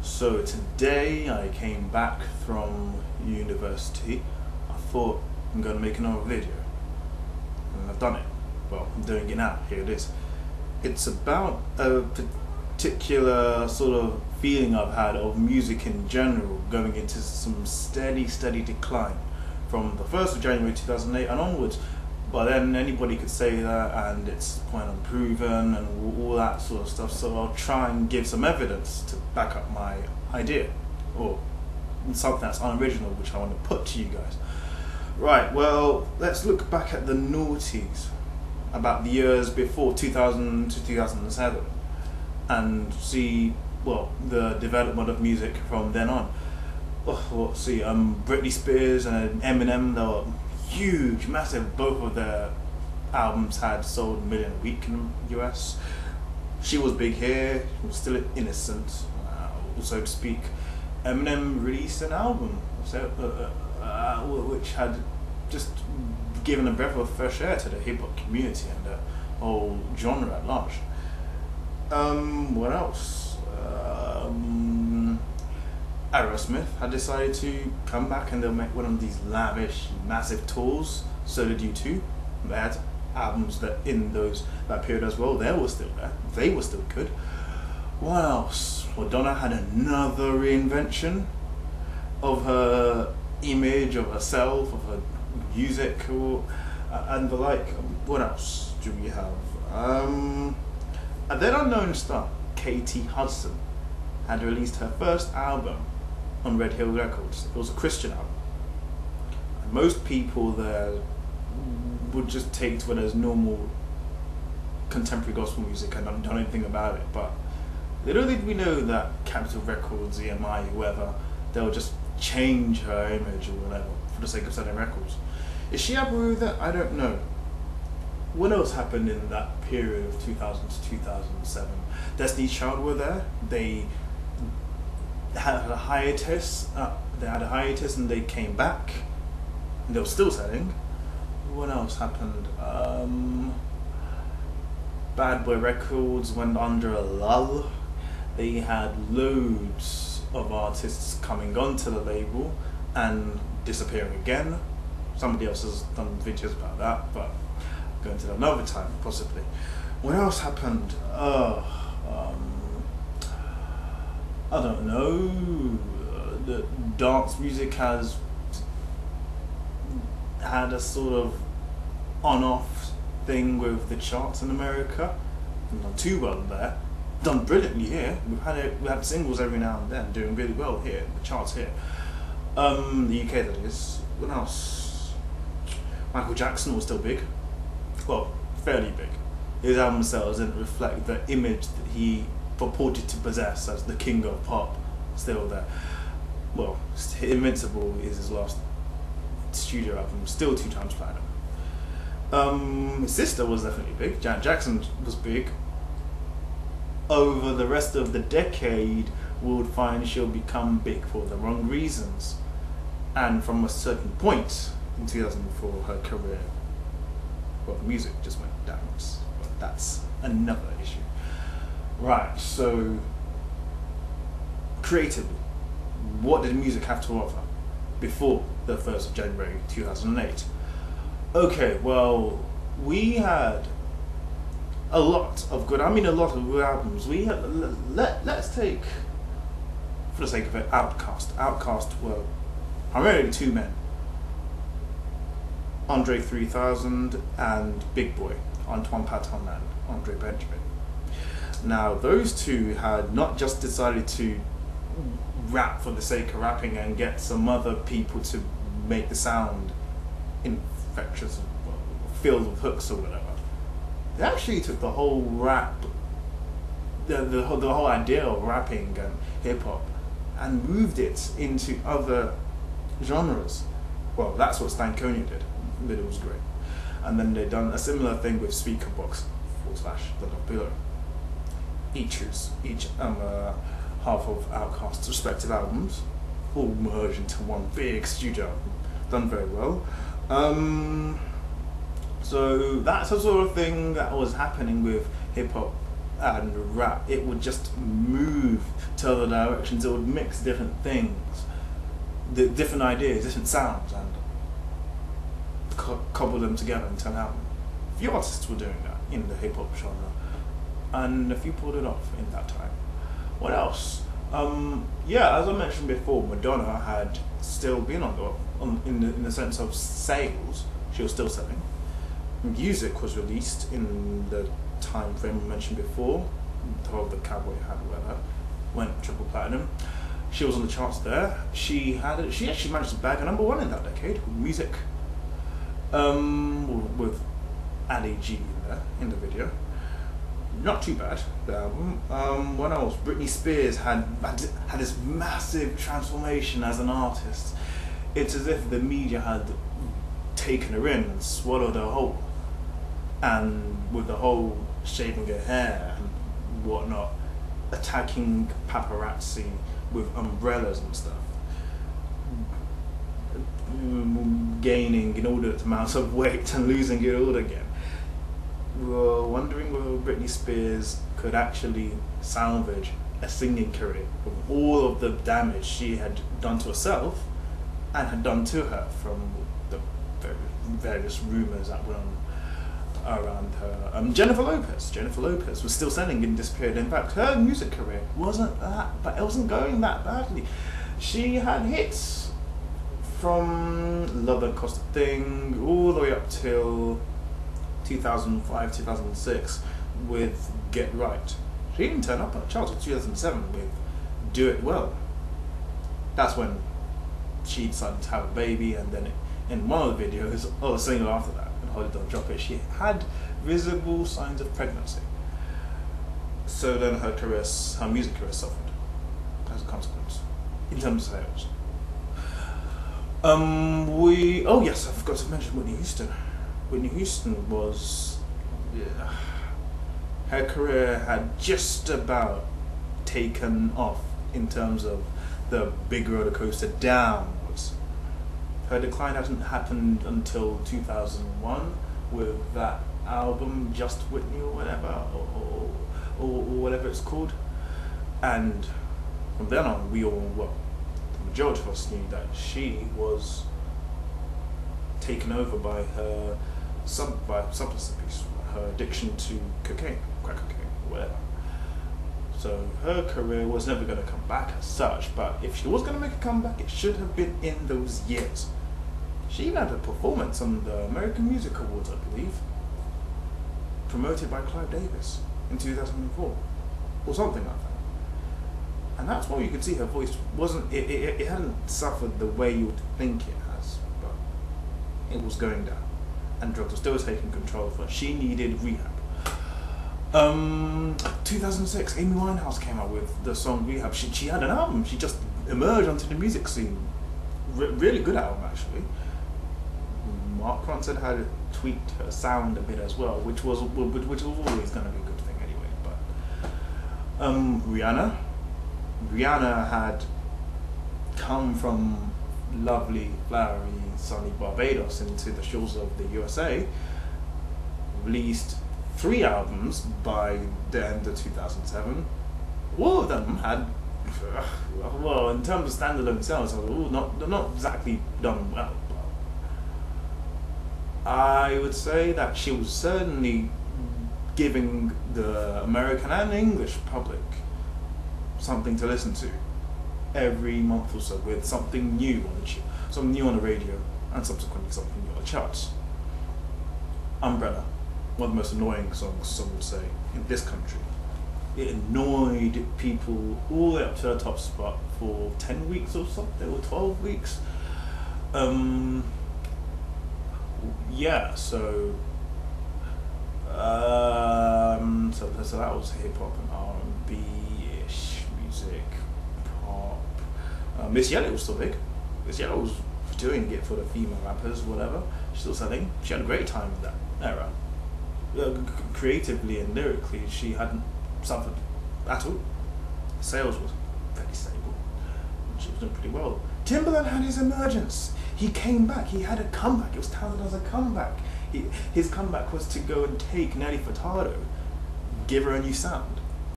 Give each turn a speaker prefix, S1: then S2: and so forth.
S1: So today I came back from university. I thought I'm going to make another video, and I've done it. Well, I'm doing it now. Here it is. It's about a particular sort of feeling I've had of music in general going into some steady decline from the 1st of January 2008 and onwards. But then anybody could say that, and it's quite unproven and all that sort of stuff. So I'll try and give some evidence to back up my idea, or something that's unoriginal, which I want to put to you guys. Right, well, let's look back at the noughties, about the years before 2000 to 2007, and see, well, the development of music from then on. Well, see, Britney Spears and Eminem, they were huge, massive. Both of their albums had sold 1 million a week in the US. She was big here, she was still innocent, so to speak. Eminem released an album which had just given a breath of fresh air to the hip hop community and the whole genre at large. What else? Aerosmith had decided to come back and they'll make one of these lavish, massive tours. So did U2. They had albums that in that period as well. They were still there. They were still good. What else? Madonna had another reinvention of her image, of herself, of her music, and the like. What else do we have? A then unknown star, Katie Hudson, had released her first album on Red Hill Records. It was a Christian album. And most people there would just take to it as normal contemporary gospel music and don't know anything about it. But little did we know that Capitol Records, EMI, whoever, they'll just change her image or whatever for the sake of selling records. Is she happy with it? I don't know. What else happened in that period of 2000 to 2007? Destiny's Child were there. They had a hiatus. And they came back. And they were still selling. What else happened? Bad Boy Records went under a lull. They had loads of artists coming onto the label and disappearing again. Somebody else has done videos about that, but I'll go into that another time, possibly. What else happened? I don't know. The dance music has had a sort of on-off thing with the charts in America. Not done too well there. Done brilliantly here. We had singles every now and then doing really well here. The charts here. The UK, that is. What else? Michael Jackson was still big. Well, fairly big. His album sales didn't reflect the image that he purported to possess as the king of pop. Still there. Well, Invincible is his last studio album. Still 2 times platinum. His sister was definitely big. Janet Jackson was big. Over the rest of the decade, we would find she'll become big for the wrong reasons. And from a certain point in 2004, her career, well, music just went downwards. But that's another issue. Right, so creatively, what did music have to offer before the 1st of January 2008? Okay, well, we had a lot of good albums. We had, let's take, for the sake of it, Outkast. Outkast were primarily 2 men, Andre 3000 and Big Boy, Antoine Patton and Andre Benjamin. Now, those two had not just decided to rap for the sake of rapping and get some other people to make the sound infectious, filled with hooks or whatever. They actually took the whole rap, the whole idea of rapping and hip hop, and moved it into other genres. Well, that's what Stankonia did, but it was great. And then they done a similar thing with Speakerbox / The Dog Pillow. Each half of Outkast's respective albums all merged into one big studio album, done very well. So that's the sort of thing that was happening with hip hop and rap, it would just move to other directions. It would mix different things, the different ideas, different sounds, and cobble them together into an album. A few artists were doing that in the hip hop genre, and a few pulled it off in that time. What else? Yeah, as I mentioned before, Madonna had still been in the sense of sales. She was still selling. Music was released in the time frame I mentioned before. The Cowboy Hat, whatever, went triple platinum. She was on the charts there. She actually managed to bag a #1 in that decade with Music, with Ali G in there in the video. Not too bad, the album. What else? Britney Spears had this massive transformation as an artist. It's as if the media had taken her in and swallowed her whole. And with the whole shaving her hair and whatnot, attacking paparazzi with umbrellas and stuff, gaining inordinate amounts of weight and losing it all again. We were wondering whether Britney Spears could actually salvage a singing career from all of the damage she had done to herself and had done to her from the various rumours that were around her. Jennifer Lopez was still selling in this period. In fact, her music career wasn't going that badly. She had hits from Love That Cost a Thing all the way up till 2005, 2006 with Get Right. She didn't turn up on the charts until 2007 with Do It Well. That's when she decided to have a baby, and then in one of the videos, or the single after that, and Hold It Don't Drop It, she had visible signs of pregnancy. So then her music career suffered as a consequence, in terms of sales. Oh yes, I forgot to mention Whitney Houston. Whitney Houston was, her career had just about taken off in terms of the big roller coaster downwards. Her decline hadn't happened until 2001 with that album Just Whitney or whatever, or whatever it's called. And from then on, the majority of us knew that she was taken over by her substance abuse, her addiction to cocaine, crack cocaine, or whatever. So her career was never going to come back as such, but if she was going to make a comeback, it should have been in those years. She even had a performance on the American Music Awards, I believe, promoted by Clive Davis in 2004, or something like that. And that's why you could see her voice it hadn't suffered the way you would think it has, but it was going down. And drugs were still taking control of her. She needed rehab. 2006, Amy Winehouse came out with the song Rehab. She had an album. She just emerged onto the music scene. Really good album, actually. Mark Ronson had tweaked her sound a bit as well, which was always going to be a good thing anyway. But Rihanna had come from lovely, flowery, sunny Barbados into the shores of the USA, released 3 albums by the end of 2007. All of them had, well, in terms of standalone sales, they're not exactly done well. I would say that she was certainly giving the American and English public something to listen to every month or so, with something new on the radio, and subsequently something new on the charts. Umbrella, one of the most annoying songs, some would say, in this country. It annoyed people all the way up to the top spot for 10 weeks or something, or 12 weeks. Yeah, so that was hip hop and R&B-ish music, pop. Miss Yellow was still big. Miss Yellow was doing it for the female rappers, whatever. She's still selling. She had a great time in that era. Creatively and lyrically, she hadn't suffered at all. Sales was very stable. She was doing pretty well. Timbaland had his emergence. He came back. He had a comeback. It was touted as a comeback. His comeback was to go and take Nelly Furtado give her a new sound.